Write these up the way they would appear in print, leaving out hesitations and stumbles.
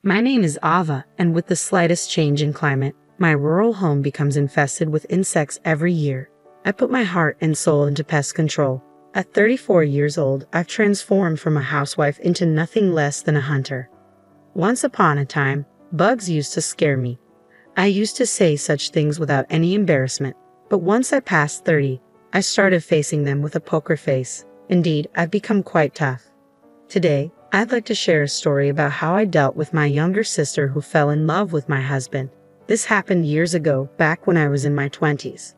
My name is Ava, and with the slightest change in climate, my rural home becomes infested with insects every year. I put my heart and soul into pest control. At 34 years old, I've transformed from a housewife into nothing less than a hunter. Once upon a time, bugs used to scare me. I used to say such things without any embarrassment, but once I passed 30, I started facing them with a poker face. Indeed, I've become quite tough. Today, I'd like to share a story about how I dealt with my younger sister who fell in love with my husband. This happened years ago, back when I was in my 20s.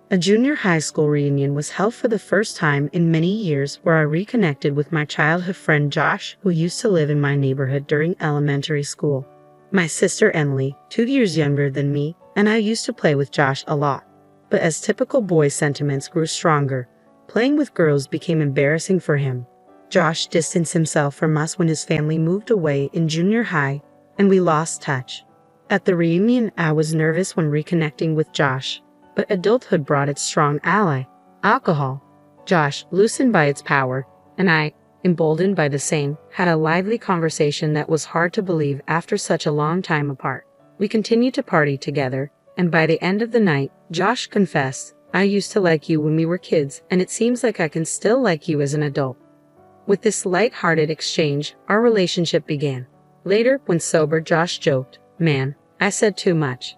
A junior high school reunion was held for the first time in many years, where I reconnected with my childhood friend Josh, who used to live in my neighborhood during elementary school. My sister Emily, 2 years younger than me, and I used to play with Josh a lot. But as typical boy sentiments grew stronger, playing with girls became embarrassing for him. Josh distanced himself from us when his family moved away in junior high, and we lost touch. At the reunion, I was nervous when reconnecting with Josh, but adulthood brought its strong ally, alcohol. Josh, loosened by its power, and I, emboldened by the same, had a lively conversation that was hard to believe after such a long time apart. We continued to party together, and by the end of the night, Josh confessed, "I used to like you when we were kids, and it seems like I can still like you as an adult." With this light-hearted exchange, our relationship began. Later, when sober, Josh joked, "Man, I said too much.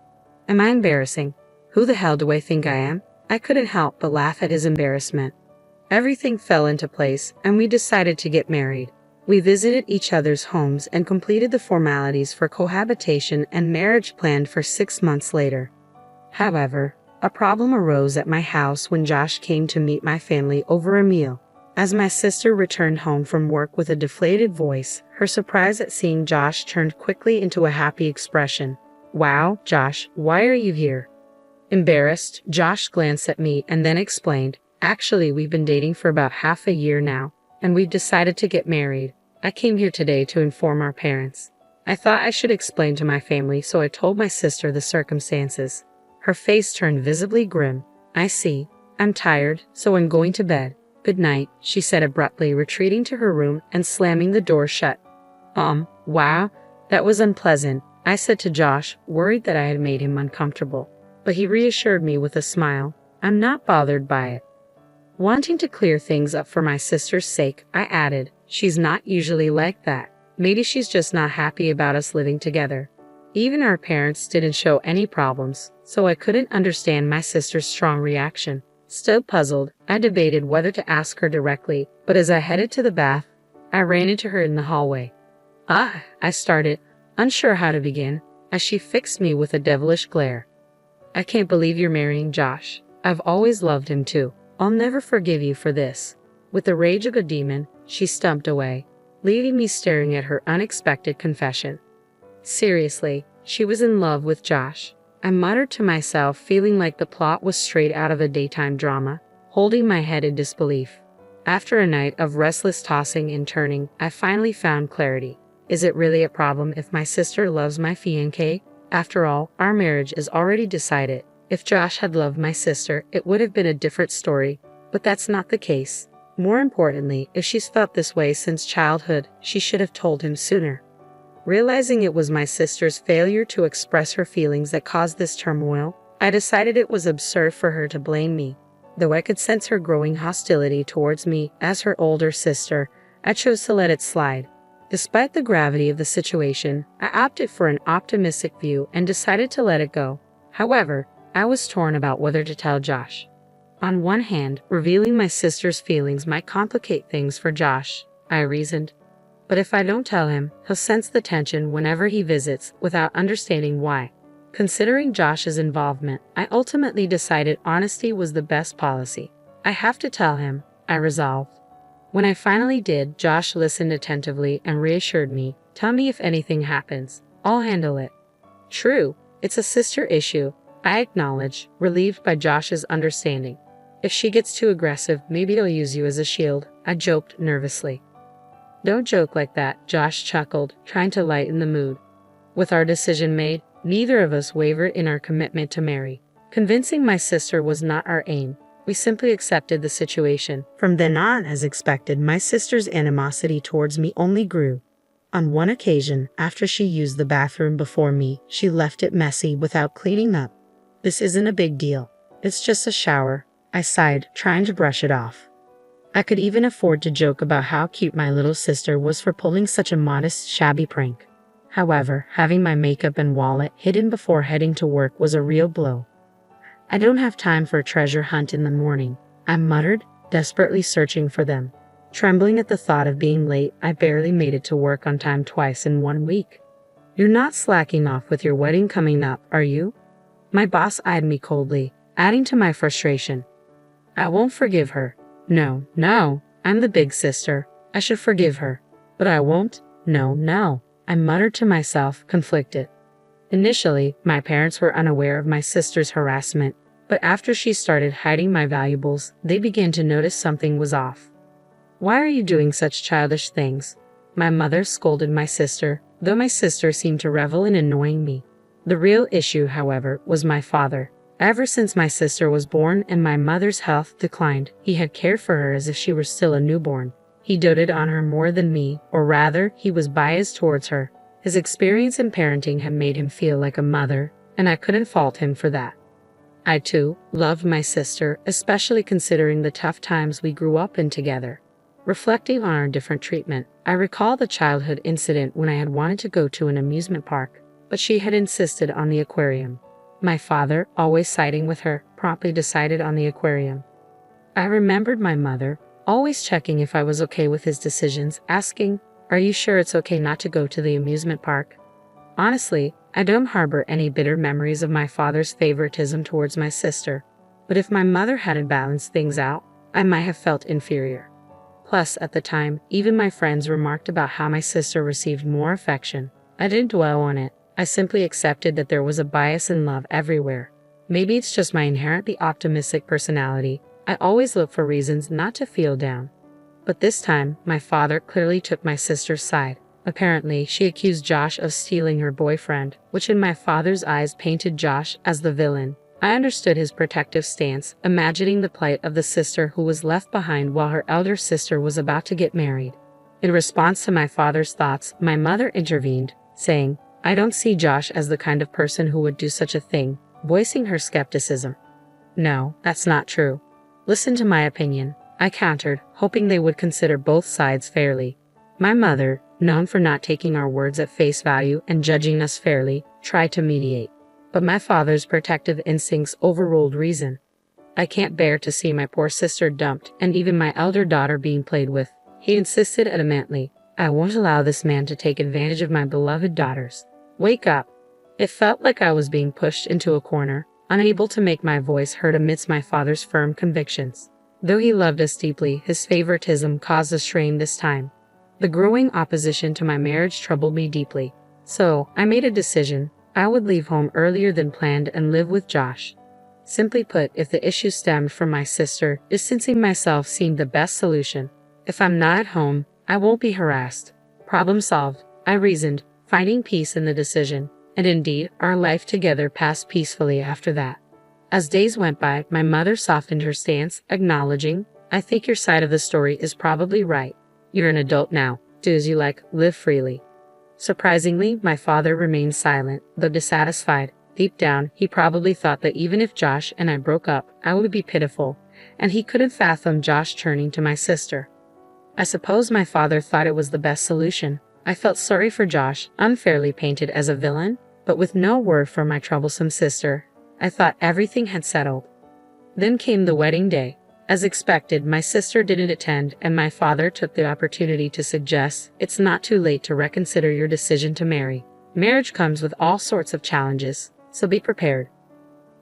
Am I embarrassing? Who the hell do I think I am?" I couldn't help but laugh at his embarrassment. Everything fell into place, and we decided to get married. We visited each other's homes and completed the formalities for cohabitation and marriage planned for 6 months later. However, a problem arose at my house when Josh came to meet my family over a meal. As my sister returned home from work with a deflated voice, her surprise at seeing Josh turned quickly into a happy expression. "Wow, Josh, why are you here?" Embarrassed, Josh glanced at me and then explained, "Actually, we've been dating for about half a year now, and we've decided to get married. I came here today to inform our parents." I thought I should explain to my family, so I told my sister the circumstances. Her face turned visibly grim. "I see. I'm tired, so I'm going to bed. Good night," she said abruptly, retreating to her room and slamming the door shut. Wow, that was unpleasant," I said to Josh, worried that I had made him uncomfortable. But he reassured me with a smile. "I'm not bothered by it." Wanting to clear things up for my sister's sake, I added, "She's not usually like that. Maybe she's just not happy about us living together." Even our parents didn't show any problems, so I couldn't understand my sister's strong reaction. Still puzzled, I debated whether to ask her directly, but as I headed to the bath, I ran into her in the hallway. I started, unsure how to begin, as she fixed me with a devilish glare. "I can't believe you're marrying Josh. I've always loved him too. I'll never forgive you for this." With the rage of a demon, she stumped away, leaving me staring at her unexpected confession. Seriously, she was in love with Josh. I muttered to myself, feeling like the plot was straight out of a daytime drama, holding my head in disbelief. After a night of restless tossing and turning, I finally found clarity. Is it really a problem if my sister loves my fiancé? After all, our marriage is already decided. If Josh had loved my sister, it would have been a different story, but that's not the case. More importantly, if she's felt this way since childhood, she should have told him sooner. Realizing it was my sister's failure to express her feelings that caused this turmoil, I decided it was absurd for her to blame me. Though I could sense her growing hostility towards me as her older sister, I chose to let it slide. Despite the gravity of the situation, I opted for an optimistic view and decided to let it go. However, I was torn about whether to tell Josh. On one hand, revealing my sister's feelings might complicate things for Josh, I reasoned. But if I don't tell him, he'll sense the tension whenever he visits without understanding why. Considering Josh's involvement, I ultimately decided honesty was the best policy. I have to tell him, I resolved. When I finally did, Josh listened attentively and reassured me, "Tell me if anything happens. I'll handle it." "True, it's a sister issue," I acknowledged, relieved by Josh's understanding. "If she gets too aggressive, maybe they'll use you as a shield," I joked nervously. "Don't joke like that," Josh chuckled, trying to lighten the mood. With our decision made, neither of us wavered in our commitment to marry. Convincing my sister was not our aim. We simply accepted the situation. From then on, as expected, my sister's animosity towards me only grew. On one occasion, after she used the bathroom before me, she left it messy without cleaning up. "This isn't a big deal. It's just a shower," I sighed, trying to brush it off. I could even afford to joke about how cute my little sister was for pulling such a modest, shabby prank. However, having my makeup and wallet hidden before heading to work was a real blow. "I don't have time for a treasure hunt in the morning," I muttered, desperately searching for them. Trembling at the thought of being late, I barely made it to work on time twice in 1 week. "You're not slacking off with your wedding coming up, are you?" My boss eyed me coldly, adding to my frustration. "I won't forgive her." No, I'm the big sister. I should forgive her. But I won't. No, I muttered to myself, conflicted. Initially, my parents were unaware of my sister's harassment, but after she started hiding my valuables, they began to notice something was off. "Why are you doing such childish things?" My mother scolded my sister, though my sister seemed to revel in annoying me. The real issue, however, was my father. Ever since my sister was born and my mother's health declined, he had cared for her as if she were still a newborn. He doted on her more than me, or rather, he was biased towards her. His experience in parenting had made him feel like a mother, and I couldn't fault him for that. I, too, loved my sister, especially considering the tough times we grew up in together. Reflecting on our different treatment, I recall the childhood incident when I had wanted to go to an amusement park, but she had insisted on the aquarium. My father, always siding with her, promptly decided on the aquarium. I remembered my mother, always checking if I was okay with his decisions, asking, "Are you sure it's okay not to go to the amusement park?" Honestly, I don't harbor any bitter memories of my father's favoritism towards my sister, but if my mother hadn't balanced things out, I might have felt inferior. Plus, at the time, even my friends remarked about how my sister received more affection. I didn't dwell on it. I simply accepted that there was a bias in love everywhere. Maybe it's just my inherently optimistic personality. I always look for reasons not to feel down. But this time, my father clearly took my sister's side. Apparently, she accused Josh of stealing her boyfriend, which in my father's eyes painted Josh as the villain. I understood his protective stance, imagining the plight of the sister who was left behind while her elder sister was about to get married. In response to my father's thoughts, my mother intervened, saying, "I don't see Josh as the kind of person who would do such a thing," voicing her skepticism. "No, that's not true. Listen to my opinion," I countered, hoping they would consider both sides fairly. My mother, known for not taking our words at face value and judging us fairly, tried to mediate. But my father's protective instincts overruled reason. "I can't bear to see my poor sister dumped and even my elder daughter being played with," he insisted adamantly. "I won't allow this man to take advantage of my beloved daughters. Wake up." It felt like I was being pushed into a corner, unable to make my voice heard amidst my father's firm convictions. Though he loved us deeply, his favoritism caused a strain this time. The growing opposition to my marriage troubled me deeply. So, I made a decision. I would leave home earlier than planned and live with Josh. Simply put, if the issue stemmed from my sister, distancing myself seemed the best solution. If I'm not at home, I won't be harassed. Problem solved, I reasoned, finding peace in the decision. And indeed, our life together passed peacefully after that. As days went by, my mother softened her stance, acknowledging, "I think your side of the story is probably right. You're an adult now. Do as you like, live freely." Surprisingly, my father remained silent, though dissatisfied. Deep down, he probably thought that even if Josh and I broke up, I would be pitiful, and he couldn't fathom Josh turning to my sister. I suppose my father thought it was the best solution. I felt sorry for Josh, unfairly painted as a villain, but with no word from my troublesome sister, I thought everything had settled. Then came the wedding day. As expected, my sister didn't attend, and my father took the opportunity to suggest, "It's not too late to reconsider your decision to marry. Marriage comes with all sorts of challenges, so be prepared."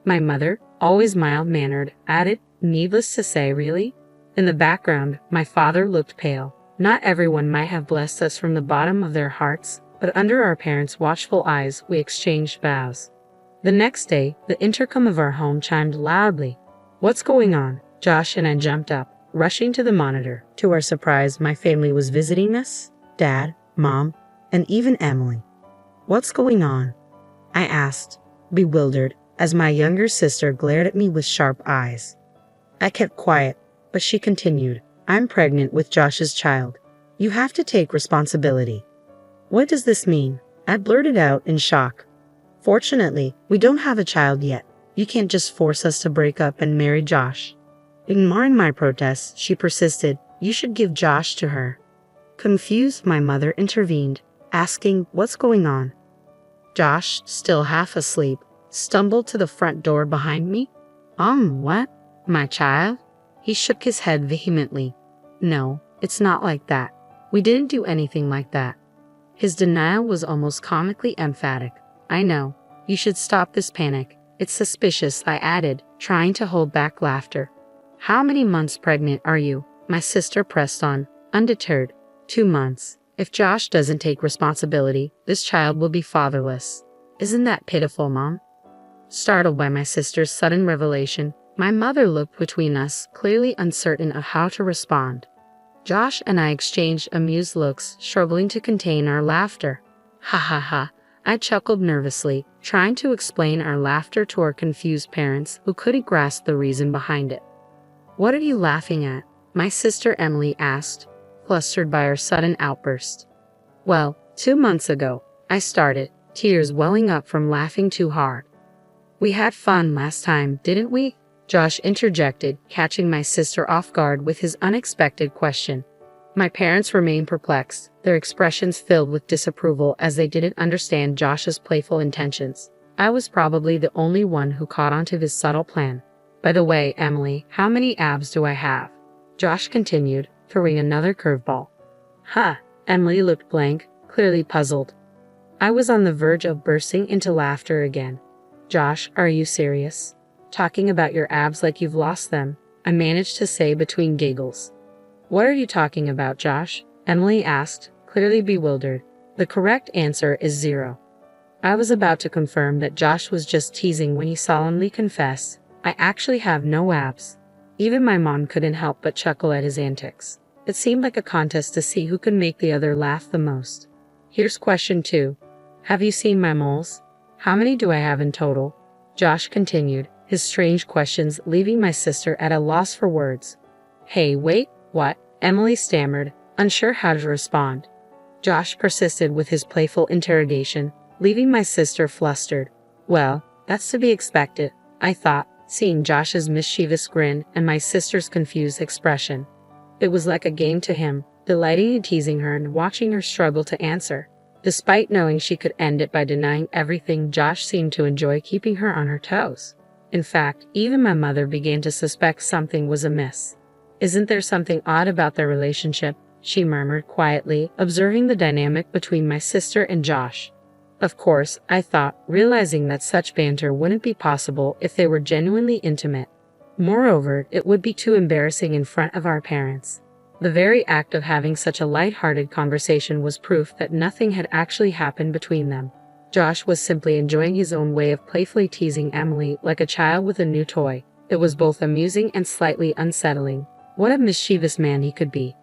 My mother, always mild-mannered, added, "Needless to say, really?" In the background, my father looked pale. Not everyone might have blessed us from the bottom of their hearts, but under our parents' watchful eyes, we exchanged vows. The next day, the intercom of our home chimed loudly. "What's going on?" Josh and I jumped up, rushing to the monitor. To our surprise, my family was visiting us: Dad, Mom, and even Emily. "What's going on?" I asked, bewildered, as my younger sister glared at me with sharp eyes. I kept quiet, but she continued, "I'm pregnant with Josh's child. You have to take responsibility." What does this mean? I blurted out in shock. Fortunately, we don't have a child yet. You can't just force us to break up and marry Josh. Ignoring my protests, she persisted, you should give Josh to her. Confused, my mother intervened, asking, what's going on? Josh, still half asleep, stumbled to the front door behind me. What? My child? He shook his head vehemently. No, it's not like that. We didn't do anything like that. His denial was almost comically emphatic. I know. You should stop this panic. It's suspicious, I added, trying to hold back laughter. How many months pregnant are you? My sister pressed on, undeterred. 2 months. If Josh doesn't take responsibility, this child will be fatherless. Isn't that pitiful, Mom? Startled by my sister's sudden revelation, my mother looked between us, clearly uncertain of how to respond. Josh and I exchanged amused looks, struggling to contain our laughter. Ha ha ha, I chuckled nervously, trying to explain our laughter to our confused parents who couldn't grasp the reason behind it. What are you laughing at? My sister Emily asked, flustered by our sudden outburst. Well, 2 months ago, I started, tears welling up from laughing too hard. We had fun last time, didn't we? Josh interjected, catching my sister off guard with his unexpected question. My parents remained perplexed, their expressions filled with disapproval as they didn't understand Josh's playful intentions. I was probably the only one who caught on to his subtle plan. By the way, Emily, how many abs do I have? Josh continued, throwing another curveball. Ha! Emily looked blank, clearly puzzled. I was on the verge of bursting into laughter again. Josh, are you serious? Talking about your abs like you've lost them, I managed to say between giggles. What are you talking about, Josh? Emily asked, clearly bewildered. The correct answer is 0. I was about to confirm that Josh was just teasing when he solemnly confessed, I actually have no abs. Even my mom couldn't help but chuckle at his antics. It seemed like a contest to see who could make the other laugh the most. Here's question 2. Have you seen my moles? How many do I have in total? Josh continued, his strange questions leaving my sister at a loss for words. Hey, wait, what? Emily stammered, unsure how to respond. Josh persisted with his playful interrogation, leaving my sister flustered. Well, that's to be expected, I thought, seeing Josh's mischievous grin and my sister's confused expression. It was like a game to him, delighting in teasing her and watching her struggle to answer. Despite knowing she could end it by denying everything, Josh seemed to enjoy keeping her on her toes. In fact, even my mother began to suspect something was amiss. Isn't there something odd about their relationship? She murmured quietly, observing the dynamic between my sister and Josh. Of course, I thought, realizing that such banter wouldn't be possible if they were genuinely intimate. Moreover, it would be too embarrassing in front of our parents. The very act of having such a light-hearted conversation was proof that nothing had actually happened between them. Josh was simply enjoying his own way of playfully teasing Emily like a child with a new toy. It was both amusing and slightly unsettling. What a mischievous man he could be.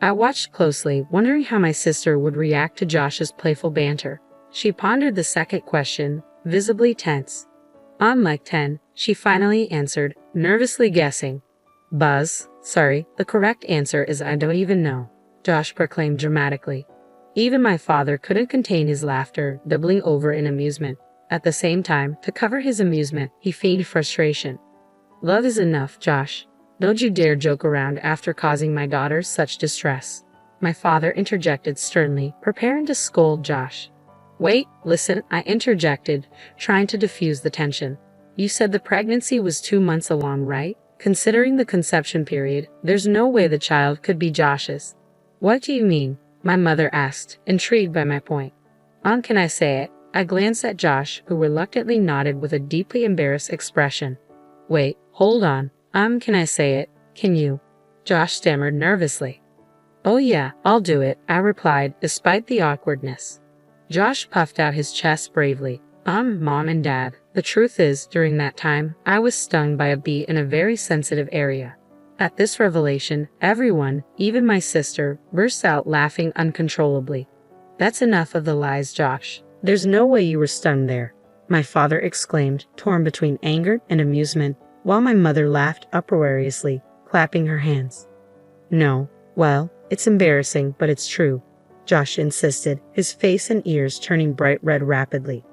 I watched closely, wondering how my sister would react to Josh's playful banter. She pondered the second question, visibly tense. On like 10, she finally answered, nervously guessing. Buzz, sorry, the correct answer is I don't even know, Josh proclaimed dramatically. Even my father couldn't contain his laughter, doubling over in amusement. At the same time, to cover his amusement, he feigned frustration. Love is enough, Josh. Don't you dare joke around after causing my daughter such distress. My father interjected sternly, preparing to scold Josh. Wait, listen, I interjected, trying to diffuse the tension. You said the pregnancy was 2 months along, right? Considering the conception period, there's no way the child could be Josh's. What do you mean? My mother asked, intrigued by my point. Can I say it? I glanced at Josh, who reluctantly nodded with a deeply embarrassed expression. Wait, hold on. Can I say it? Can you? Josh stammered nervously. Oh yeah, I'll do it, I replied, despite the awkwardness. Josh puffed out his chest bravely. Mom and Dad, the truth is, during that time, I was stung by a bee in a very sensitive area. At this revelation, everyone, even my sister, burst out laughing uncontrollably. That's enough of the lies, Josh. There's no way you were stung there, my father exclaimed, torn between anger and amusement, while my mother laughed uproariously, clapping her hands. No, well, it's embarrassing, but it's true. Josh insisted, his face and ears turning bright red rapidly.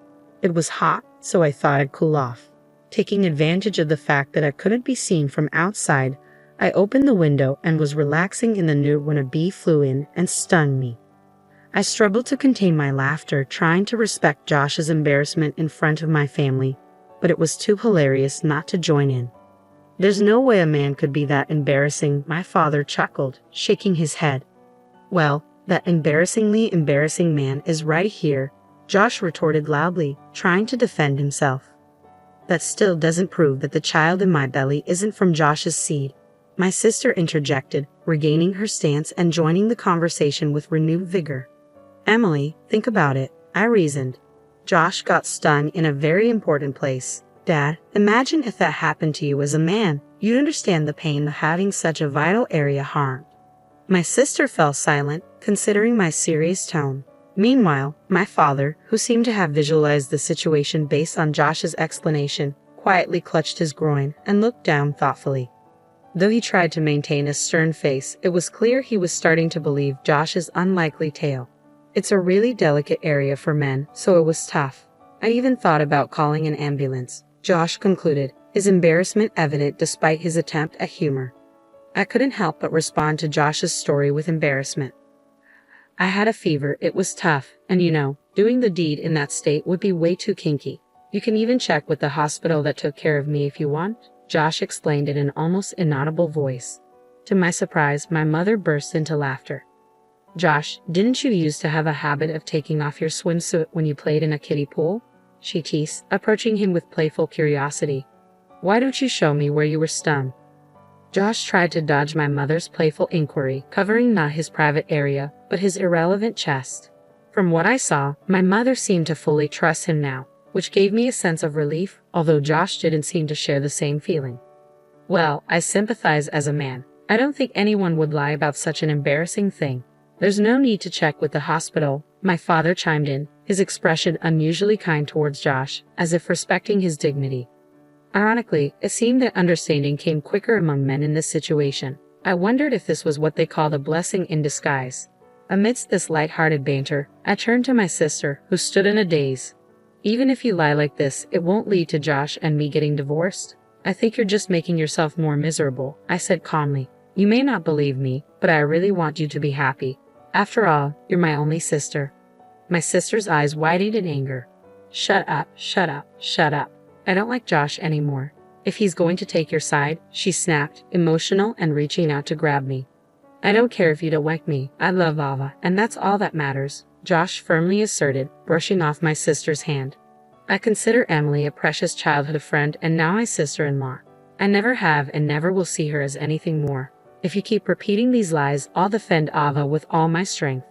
It was hot, so I thought I'd cool off. Taking advantage of the fact that I couldn't be seen from outside, I opened the window and was relaxing in the nook when a bee flew in and stung me. I struggled to contain my laughter, trying to respect Josh's embarrassment in front of my family, but it was too hilarious not to join in. There's no way a man could be that embarrassing, my father chuckled, shaking his head. Well, that embarrassingly embarrassing man is right here, Josh retorted loudly, trying to defend himself. That still doesn't prove that the child in my belly isn't from Josh's seed, my sister interjected, regaining her stance and joining the conversation with renewed vigor. Emily, think about it, I reasoned. Josh got stung in a very important place. Dad, imagine if that happened to you as a man. You'd understand the pain of having such a vital area harmed. My sister fell silent, considering my serious tone. Meanwhile, my father, who seemed to have visualized the situation based on Josh's explanation, quietly clutched his groin and looked down thoughtfully. Though he tried to maintain a stern face, it was clear he was starting to believe Josh's unlikely tale. It's a really delicate area for men, so it was tough. I even thought about calling an ambulance, Josh concluded, his embarrassment evident despite his attempt at humor. I couldn't help but respond to Josh's story with embarrassment. I had a fever, it was tough, and doing the deed in that state would be way too kinky. You can even check with the hospital that took care of me if you want, Josh explained in an almost inaudible voice. To my surprise, my mother burst into laughter. Josh, didn't you used to have a habit of taking off your swimsuit when you played in a kiddie pool? She teased, approaching him with playful curiosity. Why don't you show me where you were stung? Josh tried to dodge my mother's playful inquiry, covering not his private area, but his irrelevant chest. From what I saw, my mother seemed to fully trust him now, which gave me a sense of relief, although Josh didn't seem to share the same feeling. Well, I sympathize as a man. I don't think anyone would lie about such an embarrassing thing. There's no need to check with the hospital, my father chimed in, his expression unusually kind towards Josh, as if respecting his dignity. Ironically, it seemed that understanding came quicker among men in this situation. I wondered if this was what they called a blessing in disguise. Amidst this light-hearted banter, I turned to my sister, who stood in a daze. Even if you lie like this, it won't lead to Josh and me getting divorced. I think you're just making yourself more miserable, I said calmly. You may not believe me, but I really want you to be happy. After all, you're my only sister. My sister's eyes widened in anger. Shut up, shut up, shut up. I don't like Josh anymore. If he's going to take your side, she snapped, emotional and reaching out to grab me. I don't care if you don't like me. I love Ava, and that's all that matters, Josh firmly asserted, brushing off my sister's hand. I consider Emily a precious childhood friend and now my sister-in-law. I never have and never will see her as anything more. If you keep repeating these lies, I'll defend Ava with all my strength.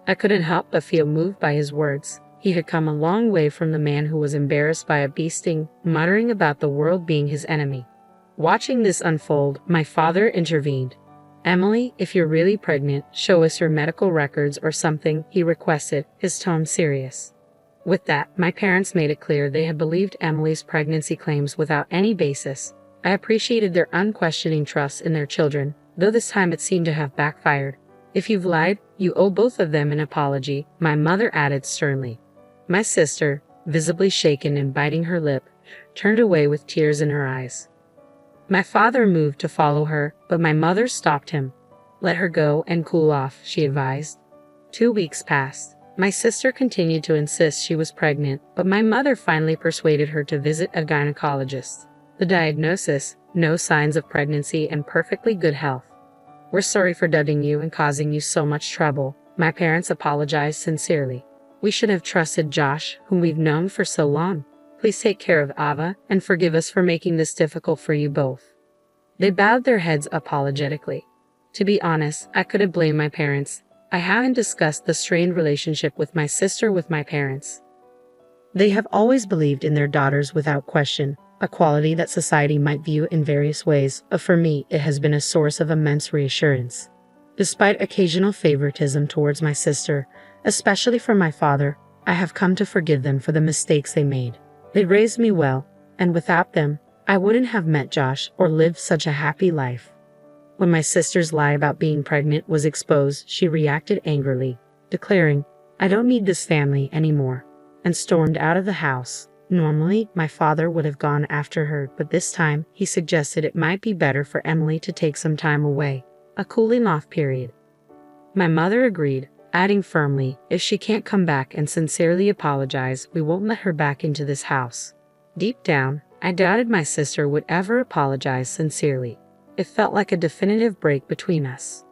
I couldn't help but feel moved by his words. He had come a long way from the man who was embarrassed by a bee sting, muttering about the world being his enemy. Watching this unfold, my father intervened. Emily, if you're really pregnant, show us your medical records or something, he requested, his tone serious. With that, my parents made it clear they had believed Emily's pregnancy claims without any basis. I appreciated their unquestioning trust in their children, though this time it seemed to have backfired. If you've lied, you owe both of them an apology, my mother added sternly. My sister, visibly shaken and biting her lip, turned away with tears in her eyes. My father moved to follow her, but my mother stopped him. Let her go and cool off, she advised. 2 weeks passed. My sister continued to insist she was pregnant, but my mother finally persuaded her to visit a gynecologist. The diagnosis, no signs of pregnancy and perfectly good health. We're sorry for dubbing you and causing you so much trouble, my parents apologized sincerely. We should have trusted Josh, whom we've known for so long. Please take care of Ava and forgive us for making this difficult for you both. They bowed their heads apologetically. To be honest, I couldn't blame my parents. I haven't discussed the strained relationship with my sister with my parents. They have always believed in their daughters without question, a quality that society might view in various ways, but for me it has been a source of immense reassurance. Despite occasional favoritism towards my sister, especially from my father, I have come to forgive them for the mistakes they made. They raised me well, and without them, I wouldn't have met Josh or lived such a happy life. When my sister's lie about being pregnant was exposed, she reacted angrily. declaring, "I don't need this family anymore," and stormed out of the house. Normally, my father would have gone after her, but this time he suggested it might be better for Emily to take some time away, a cooling off period. My mother agreed, adding firmly, "If she can't come back and sincerely apologize, we won't let her back into this house." Deep down, I doubted my sister would ever apologize sincerely. It felt like a definitive break between us.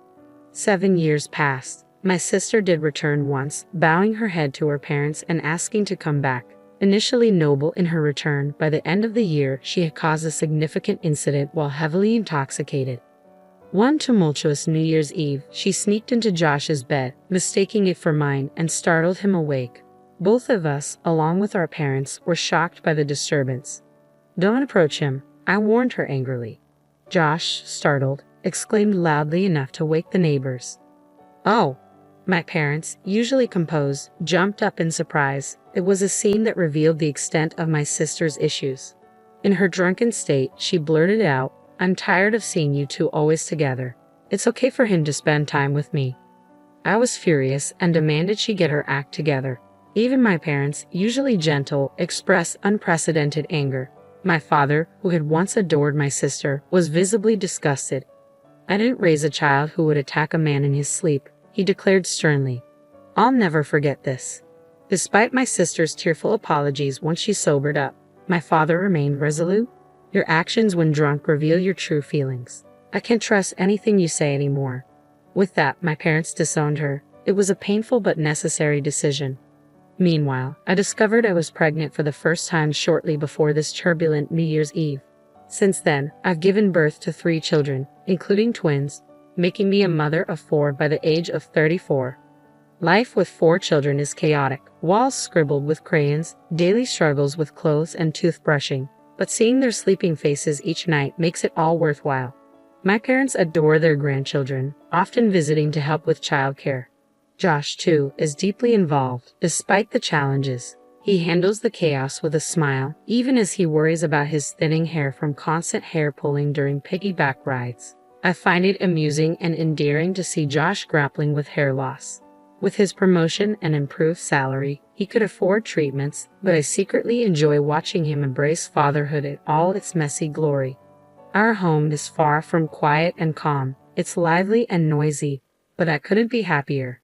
7 years passed. My sister did return once, bowing her head to her parents and asking to come back. Initially noble in her return, by the end of the year she had caused a significant incident while heavily intoxicated. One tumultuous New Year's Eve, she sneaked into Josh's bed, mistaking it for mine, and startled him awake. Both of us, along with our parents, were shocked by the disturbance. "Don't approach him," I warned her angrily. Josh, startled, exclaimed loudly enough to wake the neighbors. "Oh!" My parents, usually composed, jumped up in surprise. It was a scene that revealed the extent of my sister's issues. In her drunken state, she blurted out, "I'm tired of seeing you two always together. It's okay for him to spend time with me." I was furious and demanded she get her act together. Even my parents, usually gentle, expressed unprecedented anger. My father, who had once adored my sister, was visibly disgusted. "I didn't raise a child who would attack a man in his sleep," he declared sternly. "I'll never forget this." Despite my sister's tearful apologies once she sobered up, my father remained resolute. "Your actions when drunk reveal your true feelings. I can't trust anything you say anymore." With that, my parents disowned her. It was a painful but necessary decision. Meanwhile, I discovered I was pregnant for the first time shortly before this turbulent New Year's Eve. Since then, I've given birth to 3 children, including twins, making me a mother of 4 by the age of 34. Life with 4 children is chaotic, walls scribbled with crayons, daily struggles with clothes and toothbrushing, but seeing their sleeping faces each night makes it all worthwhile. My parents adore their grandchildren, often visiting to help with childcare. Josh, too, is deeply involved, despite the challenges. He handles the chaos with a smile, even as he worries about his thinning hair from constant hair pulling during piggyback rides. I find it amusing and endearing to see Josh grappling with hair loss. With his promotion and improved salary, he could afford treatments, but I secretly enjoy watching him embrace fatherhood in all its messy glory. Our home is far from quiet and calm. It's lively and noisy, but I couldn't be happier.